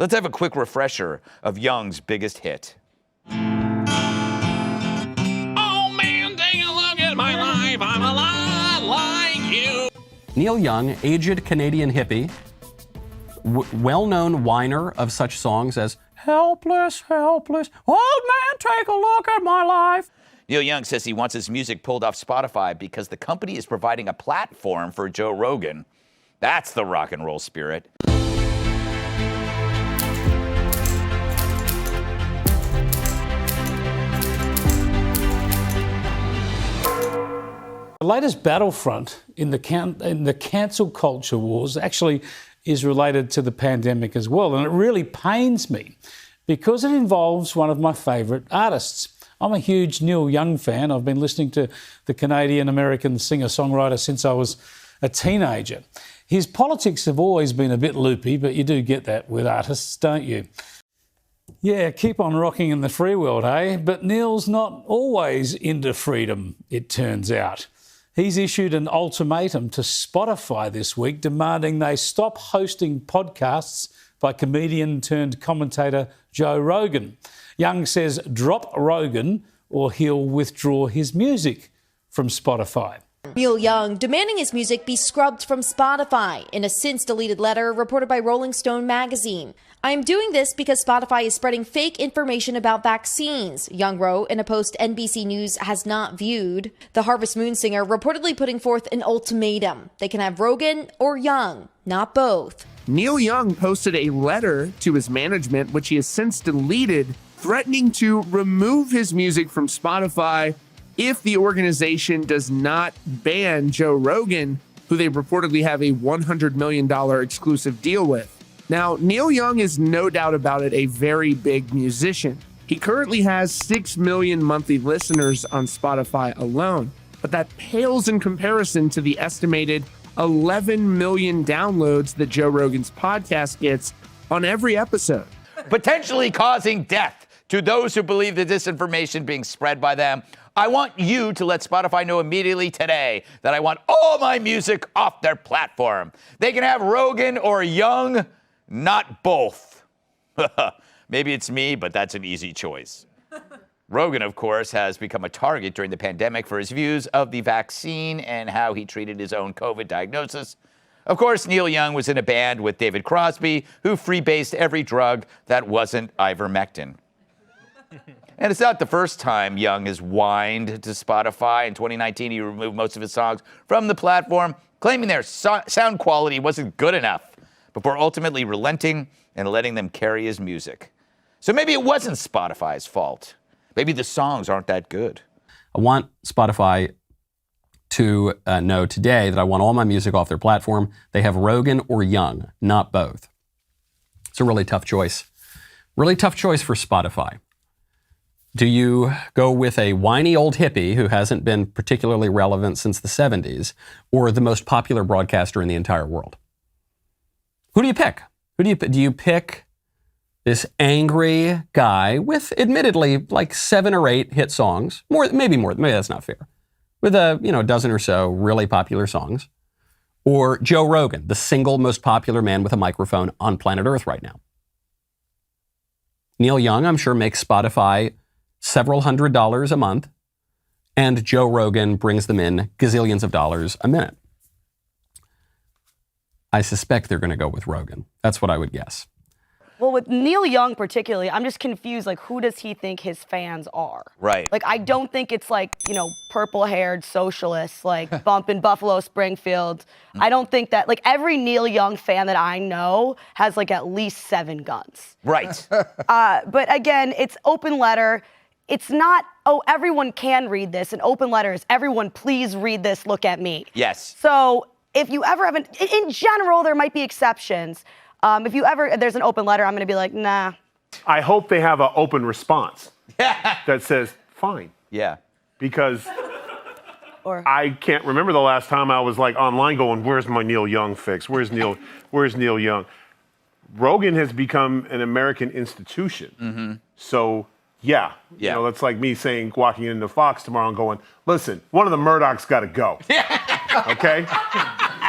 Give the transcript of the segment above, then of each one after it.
Let's have a quick refresher of Young's biggest hit. Oh man, take a look at my life. I'm a lot like you. Neil Young, aged Canadian hippie, well-known whiner of such songs as Helpless, Helpless, Old Man, Take a Look at My Life. Neil Young says he wants his music pulled off Spotify because the company is providing a platform for Joe Rogan. That's the rock and roll spirit. The latest battlefront in the cancel culture wars actually is related to the pandemic as well. And it really pains me because it involves one of my favourite artists. I'm a huge Neil Young fan. I've been listening to the Canadian-American singer-songwriter since I was a teenager. His politics have always been a bit loopy, but you do get that with artists, don't you? Yeah, keep on rocking in the free world, eh? But Neil's not always into freedom, it turns out. He's issued an ultimatum to Spotify this week, demanding they stop hosting podcasts by comedian turned commentator Joe Rogan. Young says drop Rogan or he'll withdraw his music from Spotify. Neil Young demanding his music be scrubbed from Spotify in a since-deleted letter reported by Rolling Stone magazine. I am doing this because Spotify is spreading fake information about vaccines, Young wrote in a post NBC News has not viewed. The Harvest Moon singer reportedly putting forth an ultimatum. They can have Rogan or Young, not both. Neil Young posted a letter to his management, which he has since deleted, threatening to remove his music from Spotify if the organization does not ban Joe Rogan, who they reportedly have a $100 million exclusive deal with. Now, Neil Young is no doubt about it a very big musician. He currently has 6 million monthly listeners on Spotify alone, but that pales in comparison to the estimated 11 million downloads that Joe Rogan's podcast gets on every episode. Potentially causing death to those who believe the disinformation being spread by them. I want you to let Spotify know immediately today that I want all my music off their platform. They can have Rogan or Young, not both. Maybe it's me, but that's an easy choice. Rogan, of course, has become a target during the pandemic for his views of the vaccine and how he treated his own COVID diagnosis. Of course, Neil Young was in a band with David Crosby, who freebased every drug that wasn't ivermectin. And it's not the first time Young has whined to Spotify. In 2019, he removed most of his songs from the platform, claiming their sound quality wasn't good enough, before ultimately relenting and letting them carry his music. So maybe it wasn't Spotify's fault. Maybe the songs aren't that good. I want Spotify to know today that I want all my music off their platform. They have Rogan or Young, not both. It's a really tough choice. Really tough choice for Spotify. Do you go with a whiny old hippie who hasn't been particularly relevant since the 70s, or the most popular broadcaster in the entire world? Who do you pick? Do you pick this angry guy with admittedly like 7 or 8 hit songs, maybe that's not fair, with a dozen or so really popular songs, or Joe Rogan, the single most popular man with a microphone on planet Earth right now? Neil Young, I'm sure, makes Spotify several $100s a month, and Joe Rogan brings them in gazillions of dollars a minute. I suspect they're going to go with Rogan. That's what I would guess. Well, with Neil Young particularly, I'm just confused, like, who does he think his fans are? Right. Like, I don't think it's like, purple-haired socialists, like, bumping Buffalo Springfield. I don't think that, like, every Neil Young fan that I know has, like, at least 7 guns. Right. But again, it's open letter. It's not, everyone can read this. An open letter is, everyone, please read this, look at me. Yes. So if you ever have in general, there might be exceptions. If there's an open letter, I'm going to be like, nah. I hope they have an open response that says, fine. Yeah. Because I can't remember the last time I was like online going, where's my Neil Young fix? Where's Neil Young? Rogan has become an American institution. Mm-hmm. So, yeah. That's like me walking into Fox tomorrow and going, listen, one of the Murdochs got to go. Okay?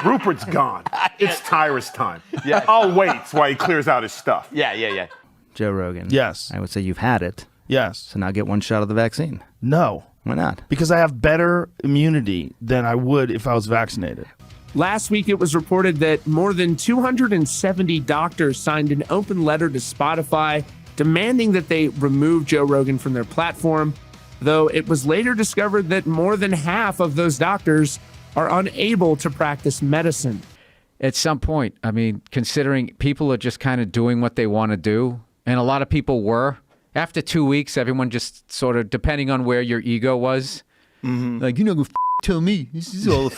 Rupert's gone. It's Tyrus time. Yeah. I'll wait while he clears out his stuff. Yeah. Joe Rogan. Yes. I would say you've had it. Yes. So now get one shot of the vaccine. No. Why not? Because I have better immunity than I would if I was vaccinated. Last week, it was reported that more than 270 doctors signed an open letter to Spotify demanding that they remove Joe Rogan from their platform, though it was later discovered that more than half of those doctors are unable to practice medicine. At some point, I mean, considering people are just kind of doing what they want to do, and a lot of people were, after 2 weeks, everyone just sort of, depending on where your ego was, like, you're not going to tell me. This is all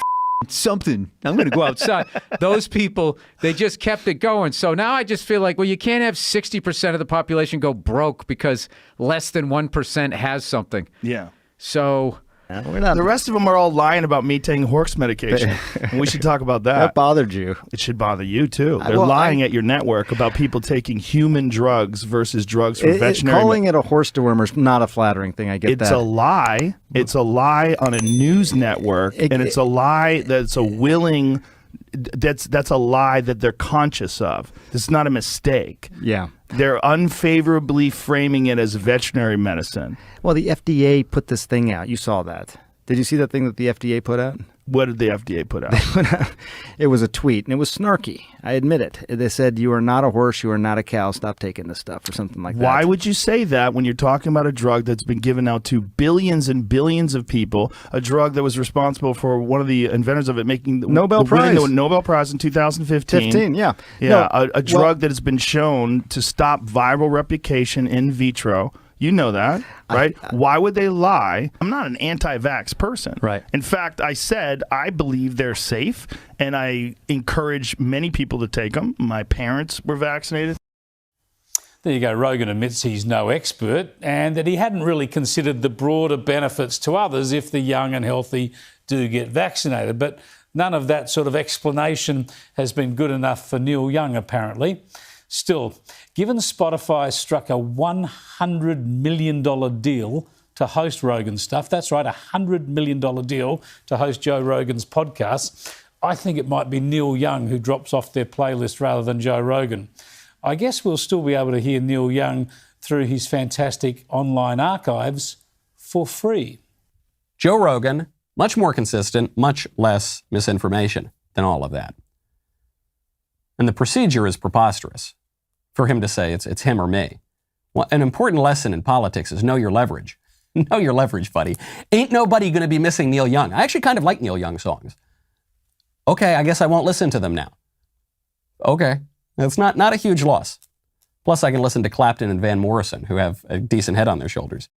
something. I'm going to go outside. Those people, they just kept it going. So now I just feel like, well, you can't have 60% of the population go broke because less than 1% has something. Yeah. So We're not. The rest of them are all lying about me taking horse medication. And we should talk about that. That bothered you. It should bother you, too. They're lying at your network about people taking human drugs versus drugs from veterinary. Calling it a horse dewormer is not a flattering thing. I get that. It's a lie. It's a lie on a news network, and it's a lie that's a willing... That's a lie that they're conscious of. It's not a mistake. Yeah. They're unfavorably framing it as veterinary medicine. Well, the FDA put this thing out. You saw that. Did you see that thing that the FDA put out? What did the FDA put out? It was a tweet, and it was snarky. I admit it. They said, you are not a horse, you are not a cow, stop taking this stuff, or something like that. Why would you say that when you're talking about a drug that's been given out to billions and billions of people, a drug that was responsible for one of the inventors of it making the Nobel Prize. winning the Nobel Prize in 2015? Yeah. Yeah, No, a drug that has been shown to stop viral replication in vitro. You know that, right? Why would they lie? I'm not an anti-vax person. Right. In fact, I said I believe they're safe, and I encourage many people to take them. My parents were vaccinated. There you go. Rogan admits he's no expert and that he hadn't really considered the broader benefits to others if the young and healthy do get vaccinated. But none of that sort of explanation has been good enough for Neil Young, apparently. Still, given Spotify struck a $100 million deal to host Rogan's stuff, that's right, a $100 million deal to host Joe Rogan's podcast, I think it might be Neil Young who drops off their playlist rather than Joe Rogan. I guess we'll still be able to hear Neil Young through his fantastic online archives for free. Joe Rogan, much more consistent, much less misinformation than all of that. And the procedure is preposterous for him to say it's him or me. Well, an important lesson in politics is know your leverage. Know your leverage, buddy. Ain't nobody going to be missing Neil Young. I actually kind of like Neil Young songs. Okay, I guess I won't listen to them now. Okay, that's not a huge loss. Plus, I can listen to Clapton and Van Morrison, who have a decent head on their shoulders.